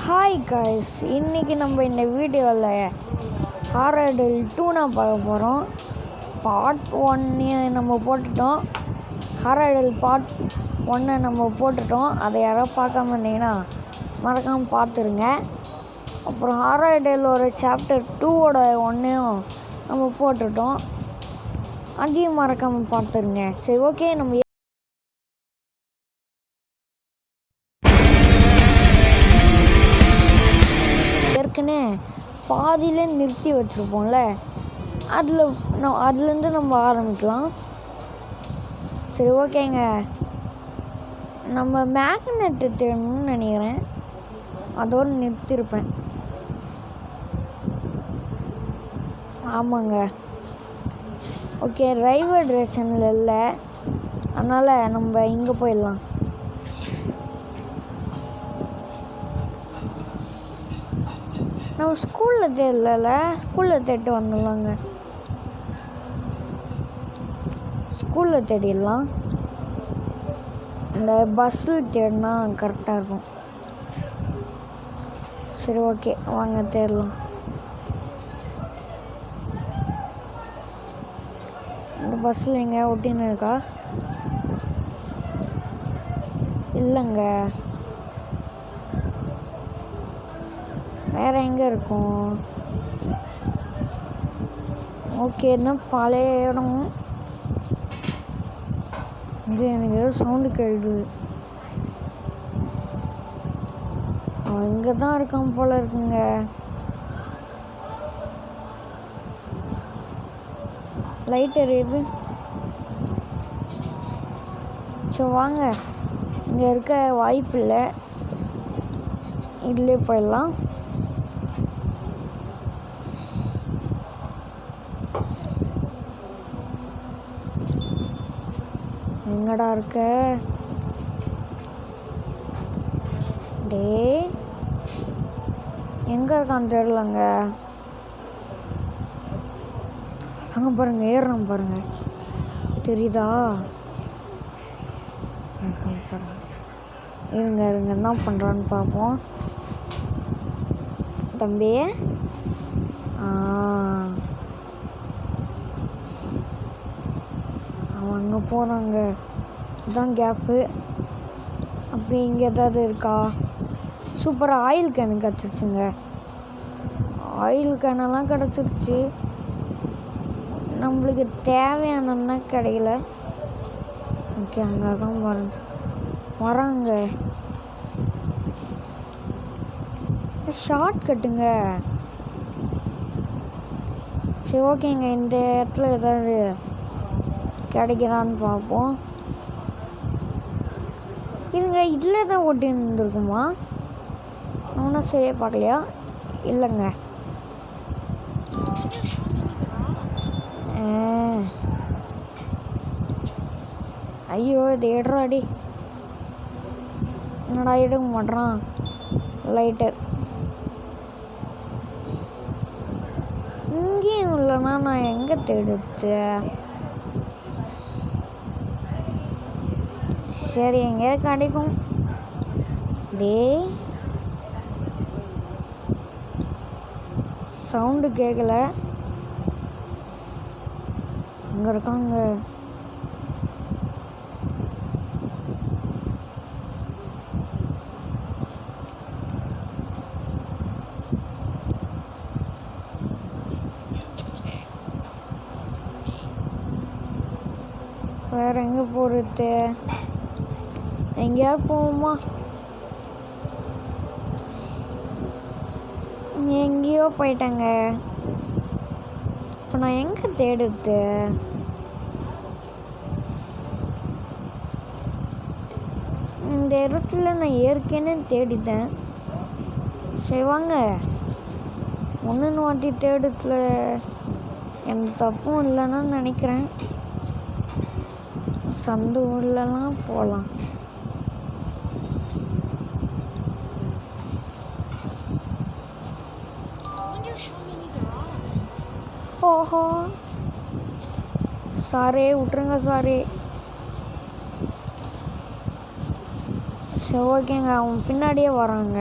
Hi guys, இன்றைக்கி நம்ம இந்த வீடியோவில் ஹாரடில் 2 பார்க்க போகிறோம். பார்ட் 1 நம்ம போட்டுட்டோம். ஹாரடில் பார்ட் 1 நம்ம போட்டுட்டோம். அதை யாராவது பார்க்காம இருந்தீங்கன்னா மறக்காமல் பார்த்துருங்க. அப்புறம் ஹாரடில் ஒரு சாப்டர் 2 ஒன்றையும் நம்ம போட்டுட்டோம். அதையும் மறக்காமல் பார்த்துருங்க. சரி, ஓகே. நம்ம ஏற்கனவே பாதியிலே நிறுத்தி வச்சுருப்போம்ல, அதுலேருந்து நம்ம ஆரம்பிக்கலாம். சரி, ஓகேங்க. நம்ம மேக்னெட்டு தேடணும்னு நினைக்கிறேன். அதோடு நிறுத்தியிருப்பேன். ஆமாங்க. ஓகே, ரயில்வே ஸ்டேஷனில் இல்லை, அதனால் நம்ம இங்கே போயிடலாம். நம்ம ஸ்கூலில் தேடல, ஸ்கூலில் தேடிட்டு வந்துடலாங்க. ஸ்கூலில் தேடிடலாம். இந்த பஸ்ஸில் தேடினா கரெக்டாக இருக்கும். சரி, ஓகே, வாங்க தேடலாம். இந்த பஸ்ஸில் எங்கே ஒட்டின்னு இருக்கா? இல்லைங்க. வேறு எங்கே இருக்கும்? ஓகே, இன்னும் பழைய இடம். இங்கே எனக்கு ஏதோ சவுண்டு கேட்குது. அவன் இங்கே தான் இருக்கான் போல் இருக்குங்க. லைட் எரியுது. சரி, வாங்க. இங்கே இருக்க வாய்ப்பு இல்லை, இதுலேயே போயிடலாம். எங்கடா இருக்க? டே, எங்கே இருக்கான்னு தெரியலங்க. அங்கே பாருங்க, ஏறுறோம் பாருங்க, தெரியுதா? பாருங்க. இருங்க என்ன பண்ணுறான்னு பார்ப்போம். தம்பி, அவன் அங்கே போகிறாங்க. இதுதான் கேப்பு. அப்படி இங்கே ஏதாவது இருக்கா? சூப்பராக ஆயில் கேனு கிடச்சிருச்சுங்க. ஆயில் கேனெல்லாம் கிடச்சிருச்சு. நம்மளுக்கு தேவையானன்னா கிடைக்கல. ஓகே, அங்கே தான் வராங்க. ஷார்ட் கட்டுங்க. சரி, ஓகேங்க. இந்த இடத்துல ஏதாவது கிடைக்கிறான்னு பார்ப்போம். இதுங்க இதில் தான் ஓட்டி இருந்துருக்குமா? அவனா சரியாக பார்க்கலையா? இல்லைங்க. ஐயோ, இது எடுறாடி. என்னடா எடுக்க மாட்றான் லைட்டர்? இங்கேயும் இல்லைன்னா நான் எங்கே தேடிச்சு? சரி, எங்கேயா கிடைக்கும். டே, சவுண்டு கேட்கல. அங்கே இருக்காங்க. வேற எங்கே போகிறது? எங்கேயாவது போவோமா? எங்கேயோ போயிட்டாங்க. இப்போ நான் எங்கே தேடுறது? இந்த இடத்துல நான் ஏற்கனவே தேடிட்டேன். சரி, வாங்க. ஒன்று வாட்டி தேடுறதுல எந்த தப்பும் இல்லைன்னு நினைக்கிறேன். சந்து உள்ளலாம் போகலாம். ஓஹோ, சாரே விட்டுருங்க சாரே. சரி, ஓகேங்க. அவங்க பின்னாடியே வராங்க.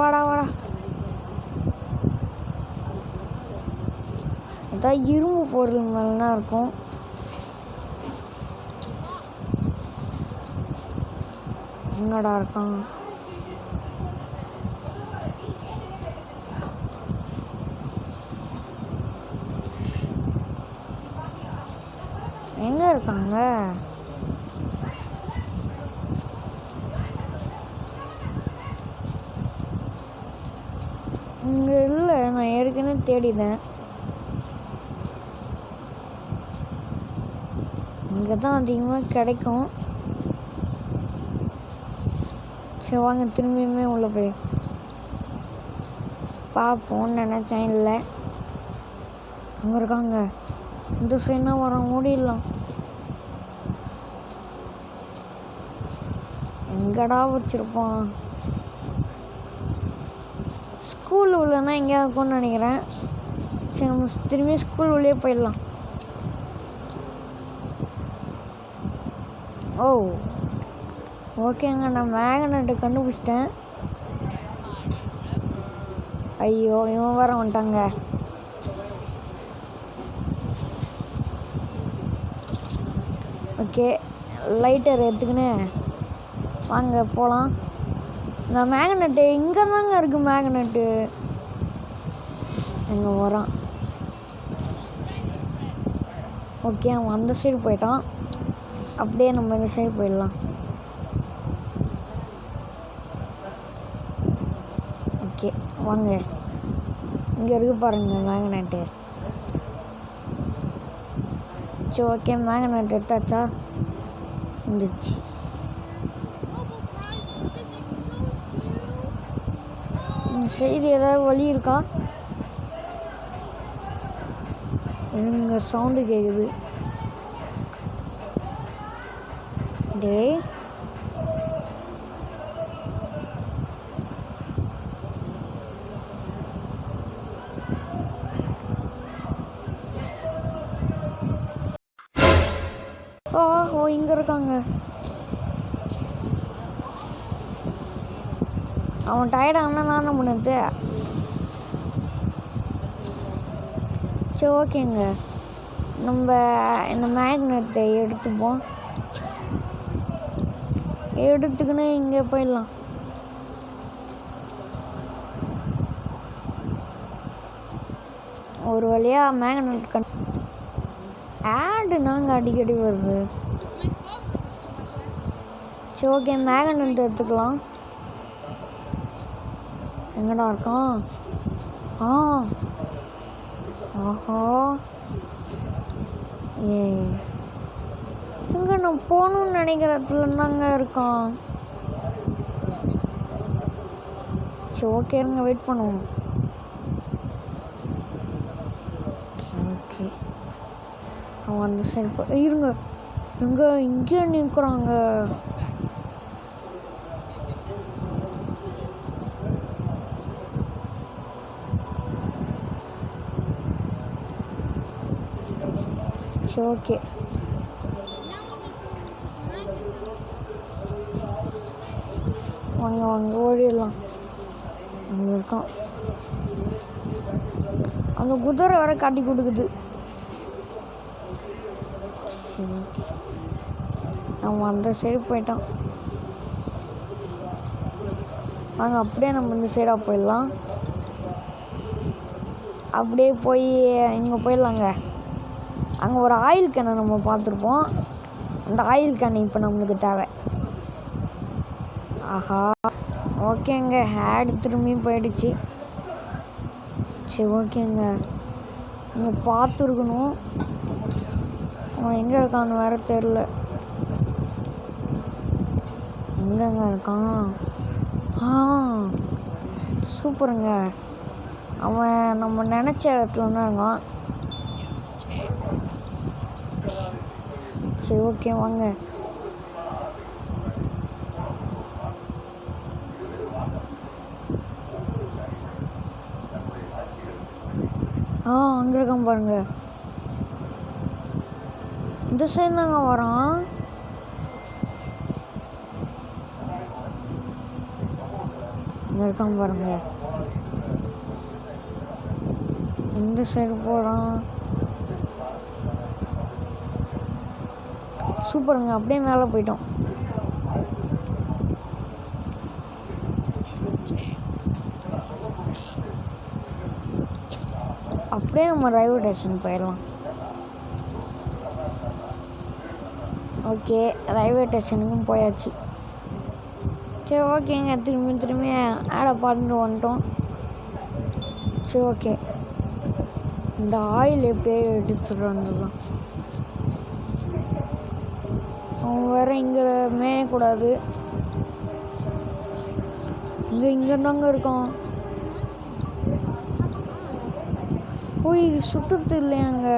வாடா வாடா. அதான் இரும்பு பொருள் மேலாம் இருக்கும். எங்கடா இருக்கான்? எங்க இருக்காங்க? இங்க இல்லை, நான் ஏற்கனவே தேடிதேன். இங்கே தான் அதிகமாக கிடைக்கும். சரி வாங்க திரும்பியுமே உள்ள போய் பார்ப்போம்னு நினச்சேன். இல்லை, அங்கே இருக்காங்க. இந்த சைனா வரோம், ஓடிடலாம். எங்கடா வச்சிருப்பான்? ஸ்கூல் உள்ளனா எங்கேயா இருக்கும்னு நினைக்கிறேன். சரி நம்ம திரும்பி ஸ்கூல் உள்ளே போயிடலாம். ஓ ஓகேங்க, நான் மேக்னெட்டை கண்டுபிடிச்சிட்டேன். ஐயோ இவன் வர வந்துட்டாங்க. ஓகே, லைட்டர் எடுத்துக்கின்னு வாங்க போகலாம். இந்த மேக்னெட்டு இங்கே தாங்க இருக்குது. மேக்னெட்டு எங்கே வரான்? ஓகே, அவன் அந்த சைடு போயிட்டான். அப்படியே நம்ம இந்த சைடு போயிடலாம். ஓகே வாங்க, இங்கே இருக்கு பாருங்க மேக்னெட்டு. சரி ஓகே, மேக்னெட் எடுத்தாச்சா? வந்துடுச்சு. சைடு ஏதாவது வழி இருக்கா? இங்கே சவுண்டு கேட்குது. டே ஓ இங்கே இருக்காங்க. அவன் டயர்டானா நான் என்ன பண்ணுது? சரி ஓகேங்க, நம்ம இந்த மேக்னெட்டை எடுத்துப்போம். எடுத்துக்கின்னு இங்கே போயிடலாம். ஒரு வழியாக மேக்னெட் ஆடு நாங்கள் அடிக்கடி வருது. சரி ஓகே, மேக்னெட் எடுத்துக்கலாம். எங்கடா இருக்கான்? ஆஹா, எங்கே நான் போகணுன்னு நினைக்கிற இடத்துல தாங்க இருக்கான். சரி ஓகே, இருங்க வெயிட் பண்ணுவோம். ஓகே, அவன் அந்த சைடு இருங்க. இங்கே நிற்கிறாங்க. சரி ஓகே, வாங்க வாங்க ஓடிடலாம். அங்கே இருக்கான். அந்த குதிரை வர காட்டி கொடுக்குது. சரி ஓகே, அவன் அந்த சைடு போயிட்டான். வாங்க அப்படியே நம்ம இந்த சைடாக போயிடலாம். அப்படியே போய் இங்கே போயிடலாங்க. அங்கே ஒரு ஆயில் கேனை நம்ம பார்த்துருப்போம். அந்த ஆயில் கேன் இப்போ நம்மளுக்கு தேவை. ஆஹா ஓகேங்க, ஆடு திரும்பியும் போயிடுச்சு. சரி ஓகேங்க, இங்கே பார்த்துருக்கணும். அவன் எங்கே இருக்கான்னு வேறு தெரில. எங்கெங்க இருக்கான்? சூப்பருங்க, அவன் நம்ம நினச்ச இடத்துல தான் இருக்கான். சரி ஓகே வாங்க. அங்கே இருக்கான் பாருங்க. இந்த சைடு தாங்க வரான். இங்கே இருக்கான் பாருங்க. இந்த சைடு போகலாம். சூப்பருங்க, அப்படியே மேலே போயிட்டோம். அப்படியே நம்ம ரயில்வே ஸ்டேஷன் போயிடலாம். ஓகே, ரயில்வே ஸ்டேஷனுக்கும் போயாச்சு. சரி ஓகேங்க, திரும்பி ஆடை பார்த்துட்டு வந்துட்டோம். சரி ஓகே, இந்த ஆயில் எப்படியே எடுத்துகிட்டு வந்துடலாம். அவன் வேற இங்கே மேயக்கூடாது. இங்கே தாங்க இருக்கான். போய் சுத்தத்து இல்லையாங்க,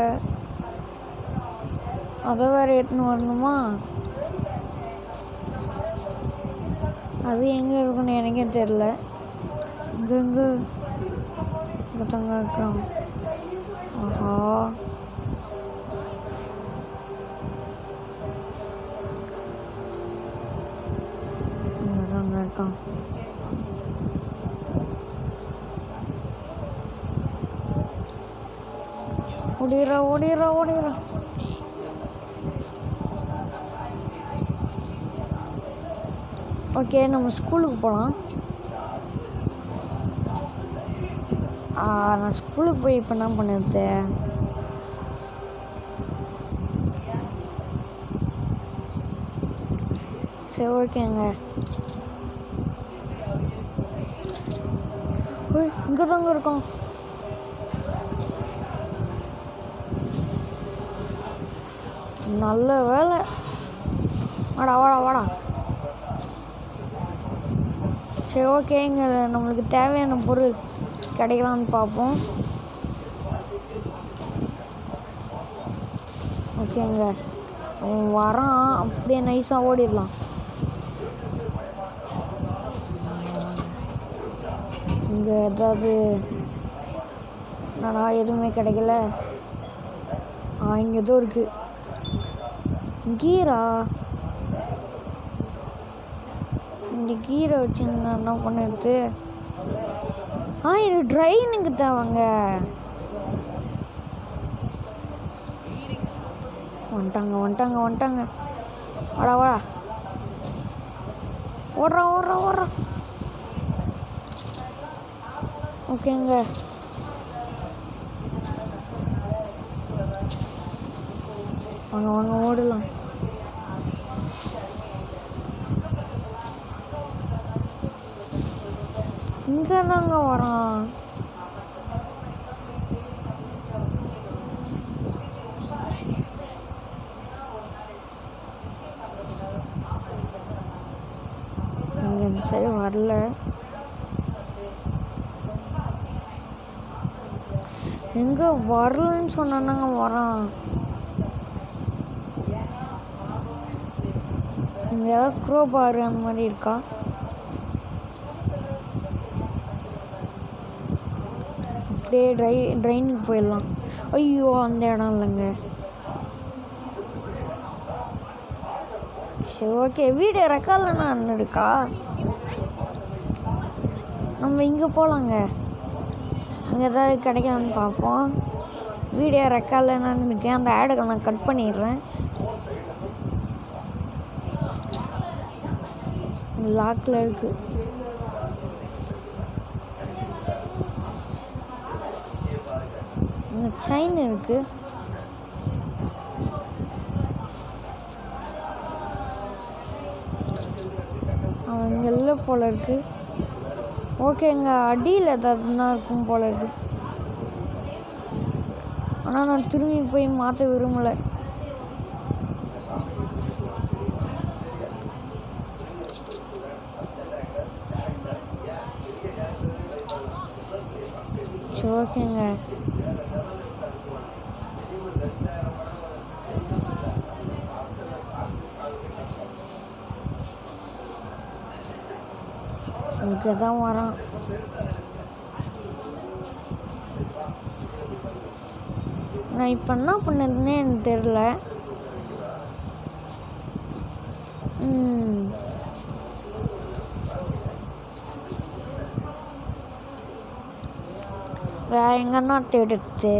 அதை வேற எடுத்துன்னு வரணுமா? அது எங்கே இருக்குன்னு எனக்கே தெரில. இங்கே தாங்க இருக்கான். ஆஹா, இங்கே தாங்க இருக்கான். ஓடிடுறா. ஓகே, நம்ம ஸ்கூலுக்கு போகலாம். நான் ஸ்கூலுக்கு போய் இப்போ என்ன பண்ணுறது? சரி ஓகேங்க. இங்கே தாங்க இருக்கோம். நல்ல வேலை. வாடா. சரி ஓகே, இங்கே நம்மளுக்கு தேவையான பொருள் கிடைக்கலான்னு பார்ப்போம். ஓகேங்க, அவன் வரான். அப்படியே நைஸாக ஓடிடலாம். இங்கே ஏதாவது நான் எதுவுமே கிடைக்கல. இங்கே ஏதோ இருக்குது. கீரா. இந்த கீரை வச்சு என்ன பண்ணுறது? இது ட்ரைனுக்கு தேவைங்க. வந்துட்டாங்க. வாடா. ஓடுறா. ஓகேங்க, வாங்க ஓடலாம். இங்கே தாங்க வரான். இங்கே இந்த சைடு வரல. எங்கே வரலன்னு சொன்னாங்க வரான். இங்கே ஏதாவது க்ரோபார் அந்த மாதிரி இருக்கா? அப்படியே ட்ரைனுக்கு போயிடலாம். ஐயோ, அந்த இடம் இல்லைங்க. சரி ஓகே, வீடு ரெக்கார்ட்லாம் இருக்கா? நம்ம இங்கே போகலாங்க. இங்கே ஏதாவது கிடைக்கலான்னு பார்ப்போம். வீடியோ ரெக்கார்ட்லாம் இருக்கேன். அந்த ஆடுகளை நான் கட் பண்ணிடுறேன். லாக்கில் இருக்குது. இங்கே செயின் இருக்குது. அவன் இங்கே இல்லை போல இருக்குது. ஓகேங்க, அடியில் ஏதாவதுனா இருக்கும் போல இருக்குது. ஆனால் நான் திரும்பி போய் மாற்ற விரும்பலை. சரி ஓகேங்க, இங்கே தான் வரான். நான் இப்போ என்ன பண்ணதுன்னே எனக்கு தெரில. வேற எங்கன்னா தேடுறது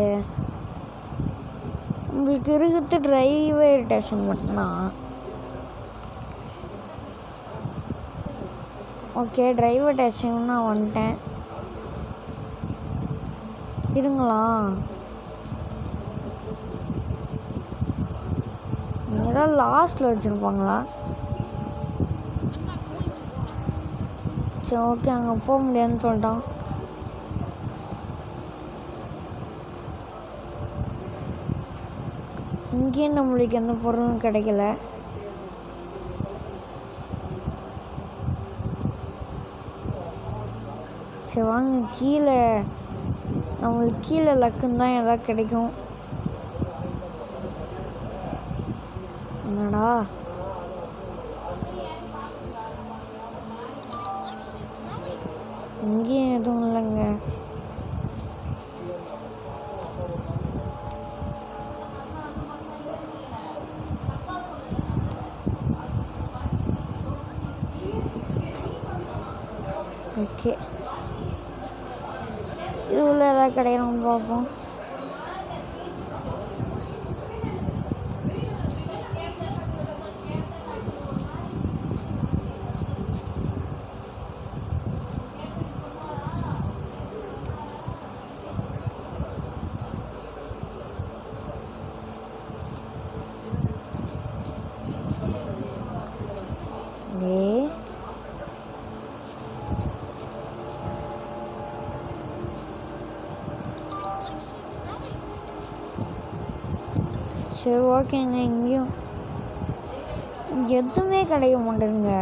உங்களுக்கு இருக்கிறது டிரைவே ஸ்டேஷன் மட்டும்தான். ஓகே, டிரைவர் ஸ்டேஷன் நான் வந்துட்டேன். இருங்களா, ஏதாவது லாஸ்ட்டில் வச்சுருப்பாங்களா? சரி ஓகே, அங்கே போக முடியாதுன்னு சொல்லிட்டான். இங்கேயும் நம்மளுக்கு எந்த பொருளும் கிடைக்கல. சரி வாங்க, கீழே நம்மளுக்கு கீழே லக்குன்னு தான் எதாவது கிடைக்கும். என்னடா இங்கேயும் எதுவும் இல்லைங்க. ஓகே, இதுல ஏதாவது கிடைக்கணும் பார்ப்போம். சரி ஓகேங்க, இங்கேயும் எதுவுமே கிடைக்க மாட்டேங்குங்க.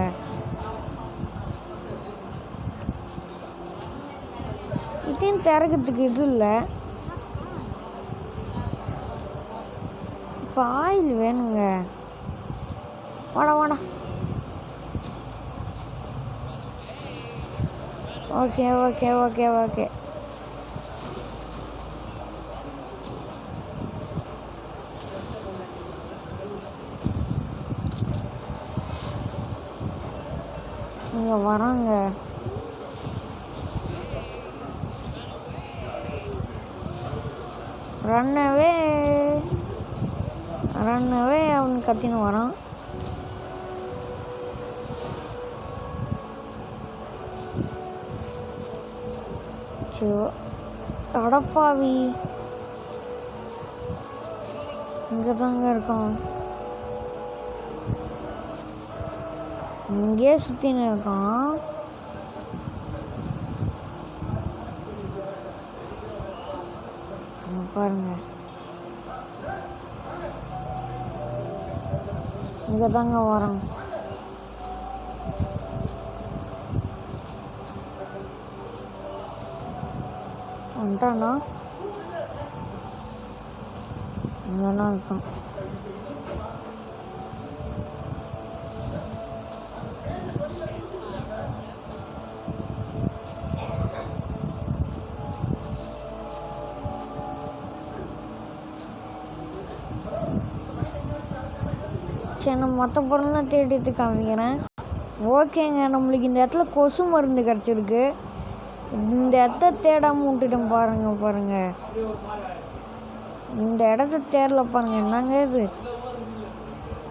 இதையும் திறக்கிறதுக்கு இது இல்லை. இப்போ ஆயில் வேணுங்க. வாடா வாடா. Okay okay okay okay. இங்கே வராங்க. ரன்னவே ரன்னவே அவனுக்கு கத்தின்னு வரான். சரி, அடப்பாவி இங்கே தாங்க இருக்கான். இங்கே சுற்றின்னு இருக்கான். பாருங்க, இங்கே தாங்க வரான். வந்துட்டானா? இங்கெல்லாம் இருக்கான். சரி, நான் மற்ற பொருள்லாம் தேடிட்டு காமிக்கிறேன். ஓகேங்க, நம்மளுக்கு இந்த இடத்துல கொசு மருந்து கிடச்சிருக்கு. இந்த இடத்த தேடாமல் விட்டுட்டோம். பாருங்கள், இந்த இடத்த தேடல பாருங்கள். என்னங்க இது?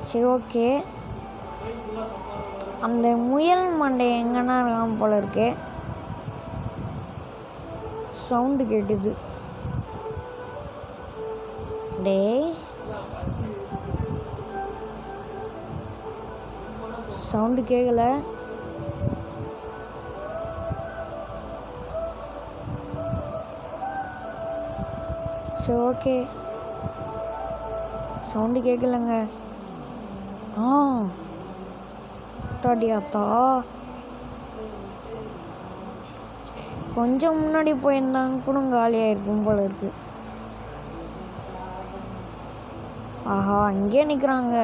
சரி ஓகே, அந்த முயல் மண்டை எங்கன்னா இருக்காம போல இருக்கு. சவுண்டு கேட்டுது. டேய், சவுண்டு கேட்கல. சரி ஓகே, சவுண்டு கேட்கலங்க. தாடியாத்தா கொஞ்சம் முன்னாடி போயிருந்தாங்க கூட காலியாக இருக்கும் போல இருக்கு. ஆஹா, அங்கேயே நிற்கிறாங்க.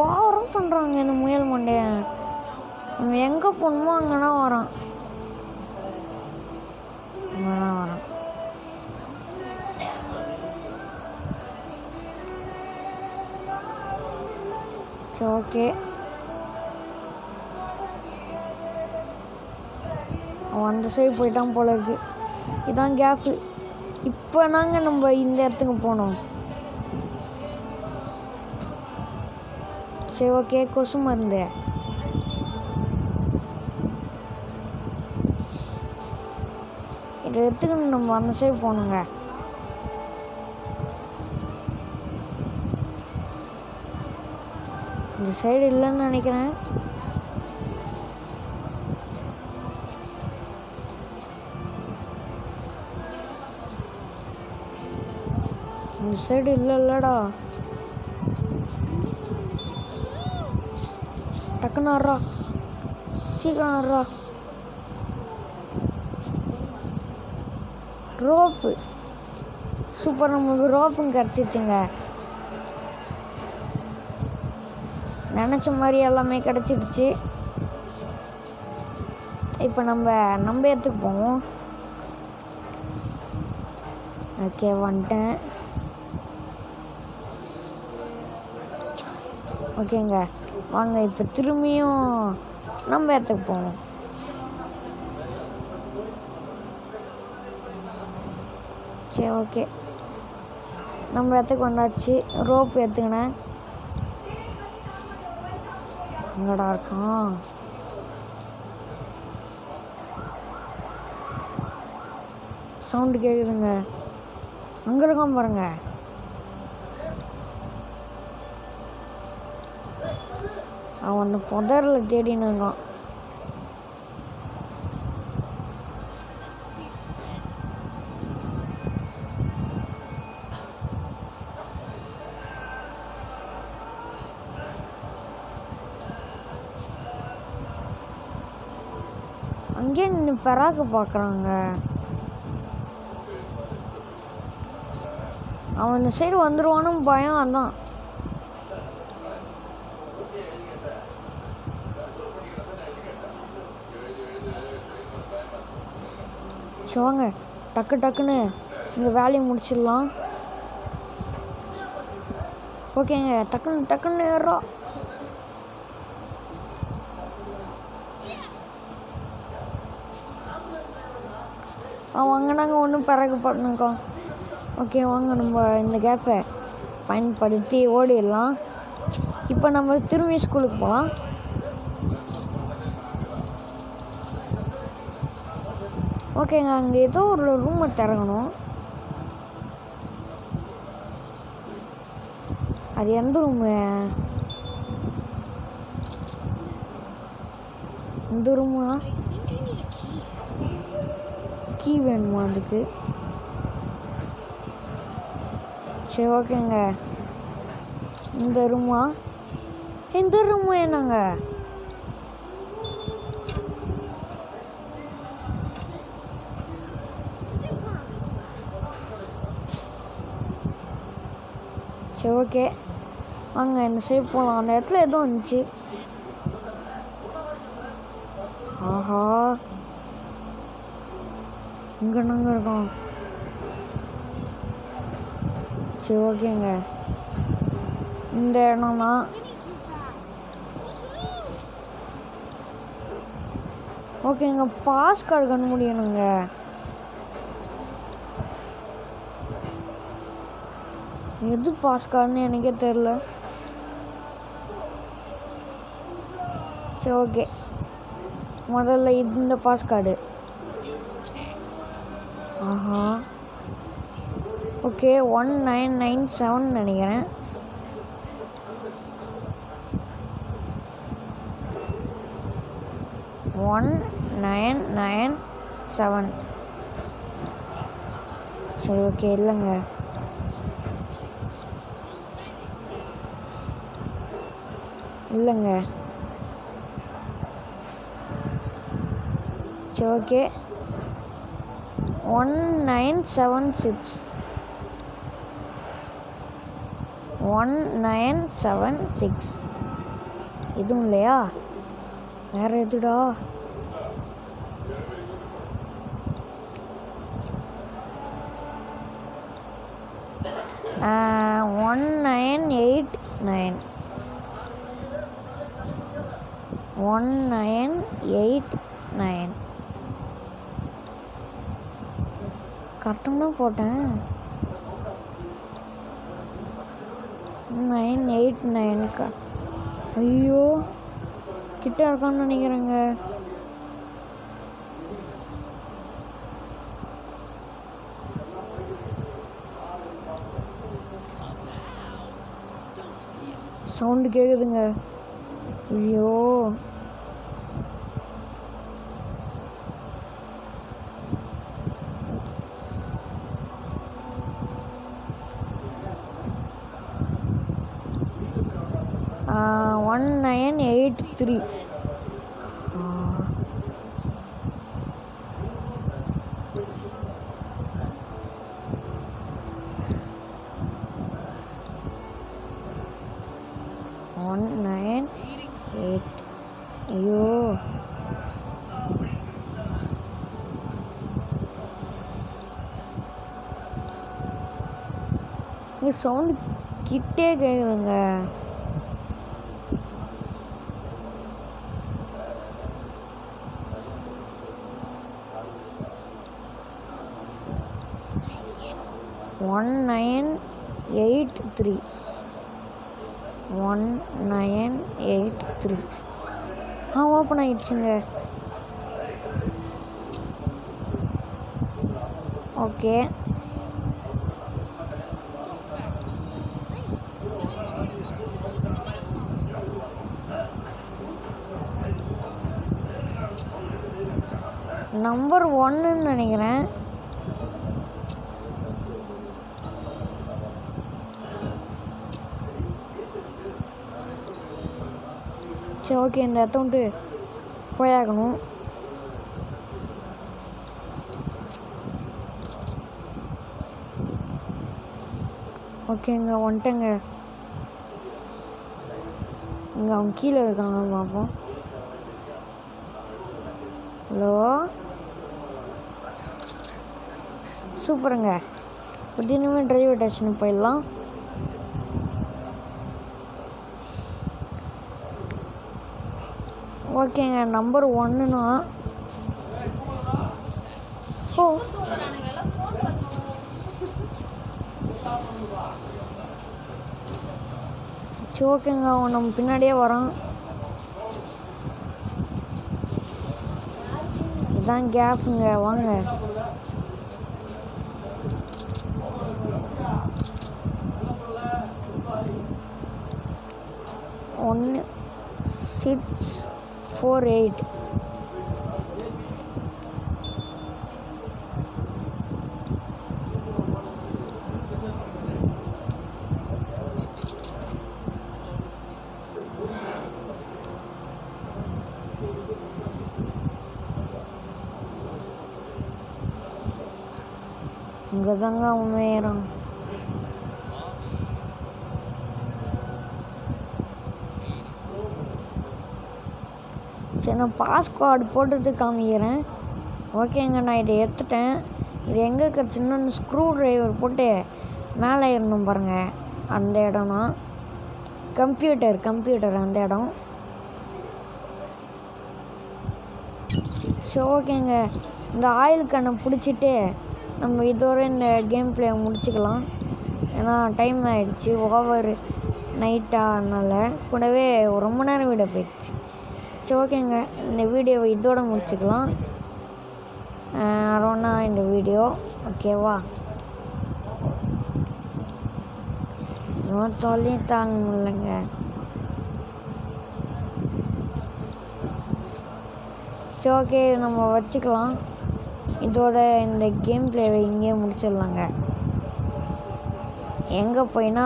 ஓவரம் பண்ணுறாங்க இந்த முயல் மண்டைய. நம்ம எங்கே போகணுமோ அங்கேனா வரான். வரான். சரி ஓகே, அந்த சைடு போயிட்டான் போல இருக்கு. இதான் கேப்பு. இப்போ நாங்கள் நம்ம இந்த இடத்துக்கு போனோம். சரி ஓகே, கொசு மருந்து. இதை எடுத்துக்கணும், நம்ம அந்த சைடு போகணுங்க. இந்த சைடு இல்லைன்னு நினைக்கிறேன். இந்த சைடு இல்லைல்லடா. டக்குன்னு ஆடுறா, சீக்கிரம் ஆடுறா. ரோப்பு சூப்பர், நம்மளுக்கு ரோப்பும் கிடச்சிச்சுங்க. நினச்ச மாதிரி எல்லாமே கிடச்சிடுச்சு. இப்போ நம்ம இடத்துக்கு போவோம். ஓகே, வந்துட்டேன். ஓகேங்க, வாங்க இப்போ திரும்பியும் நம்ம இடத்துக்கு போவோம். சரி ஓகே, நம்ம இடத்துக்கு வந்தாச்சு. ரோப் எடுத்துக்கினேன். எங்கடா இருக்கான்? சவுண்டு கேட்குதுங்க. அங்கே இருக்கான் பாருங்க. அவன் அந்த புதரில் தேடின்னு இருக்கான். அங்கே நின்று பெறாக்க பார்க்குறாங்க. அவன் இந்த சைடு வந்துடுவான்னு பயம். அதான் வாங்க டக்குன்னு இந்த வேலையை முடிச்சிடலாம். ஓகேங்க, டக்குன்னு ஏறுறோம். வாங்க, நாங்கள் ஒன்றும் பிறகு பண்ணிக்கோம். ஓகே வாங்க, நம்ம இந்த கேப்பை பயன்படுத்தி ஓடிடலாம். இப்போ நம்ம திரும்பி ஸ்கூலுக்கு போகலாம். ஓகேங்க, அங்கே ஏதோ ஒரு ரூமை திறக்கணும். அது எந்த ரூமு? இந்த ரூமா? கீ வேணுமா அதுக்கு? சரி ஓகேங்க, இந்த ரூமா? இந்த ரூமு என்னங்க? சரி ஓகே, வாங்க இந்த சைடு போகலாம். அந்த இடத்துல எதுவும் வந்துச்சு. ஆஹா, இங்கே நாங்கள் இருக்கோம். சரி ஓகேங்க, இந்த இடம் தான். ஓகேங்க, பாஸ் கார்டு கண்ண முடியணுங்க. எது பாஸ் கார்டுன்னு எனக்கே தெரில. சரி ஓகே, முதல்ல இந்த பாஸ் கார்டு. ஆஹா, ஓகே 1997 நினைக்கிறேன். $1997. சரி ஓகே, இல்லைங்க சரி ஓகே 1976. 1976 இதுவும் இல்லையா? வேற எதுடா? uh, 1989. 1989. கரெக்டாக தான் போட்டேன். 989. ஐயோ கிட்ட இருக்கான்னு நினைக்கிறேங்க. சவுண்டு கேட்குதுங்க. ஐயோ ஆ 1983. One nine eight. ஐயோ இங்கே சவுண்டு கிட்டே கேட்குதுங்க. ஒன் 1983. 1983. ஓப்பன் ஆயிடுச்சுங்க. ஓகே நம்பர் 1ன்னு நினைக்கிறேன். சரி ஓகே இந்த இடத்த விட்டு போயாகணும். ஓகேங்க வந்துட்டேங்க. இங்கே அவங்க கீழே இருக்காங்க பார்ப்போம். ஹலோ சூப்பருங்க. இப்போ தினமும் டிரைவர் டேஷனுக்கு போயிடலாம். ஓகேங்க நம்பர் 1னா ஓ சரி ஓகேங்க அவன் நம்ம பின்னாடியே வரான். இதுதான் கேப்புங்க வாங்க. ஒன்று 648. இங்கே தாங்க அவன் மேயறான். சரி நான் பாஸ்கார்டு போட்டுட்டு காமிக்கிறேன். ஓகேங்க நான் இதை எடுத்துட்டேன். இது எங்கே இருக்க சின்ன ஸ்க்ரூ ட்ரைவர் போட்டு மேலே ஏறணும் பாருங்கள். அந்த இடம்னா கம்ப்யூட்டர் அந்த இடம். சரி ஓகேங்க இந்த ஆயில் கண்ணை பிடிச்சிட்டு நம்ம இதோட இந்த கேம் பிளே முடிச்சுக்கலாம். ஏன்னா டைம் ஆகிடுச்சு ஓவர் நைட்டானால கூடவே ரொம்ப நேரம் வீடியோ போயிடுச்சு. சரி ஓகேங்க இந்த வீடியோவை இதோட முடிச்சுக்கலாம். அரோனா இந்த வீடியோ ஓகேவா. தொல்லையும் தாங்க முடியலைங்க. சரி ஓகே நம்ம வச்சுக்கலாம். இதோட இந்த கேம் பிளேவை இங்கேயே முடிச்சிடலாங்க. எங்கே போயினா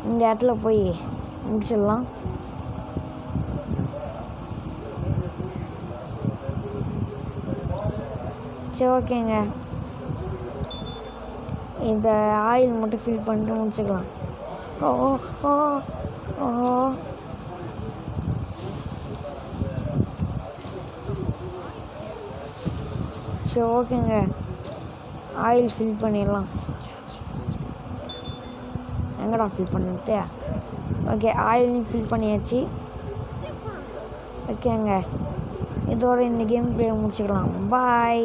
இந்த இடத்துல போய் முடிச்சிடலாம். சரி ஓகேங்க இந்த ஆயில் மட்டும் ஃபில் பண்ணிட்டு முடிச்சுக்கலாம். ஓ ஓ ஓ சரி ஓகேங்க ஆயில் ஃபில் பண்ணிடலாம். எங்கடா ஃபில் பண்ணிட்டு ஓகே ஆயிலையும் ஃபில் பண்ணியாச்சு. ஓகேங்க இதோட இந்த கேம் பிளே முடிச்சுக்கலாம். பாய்.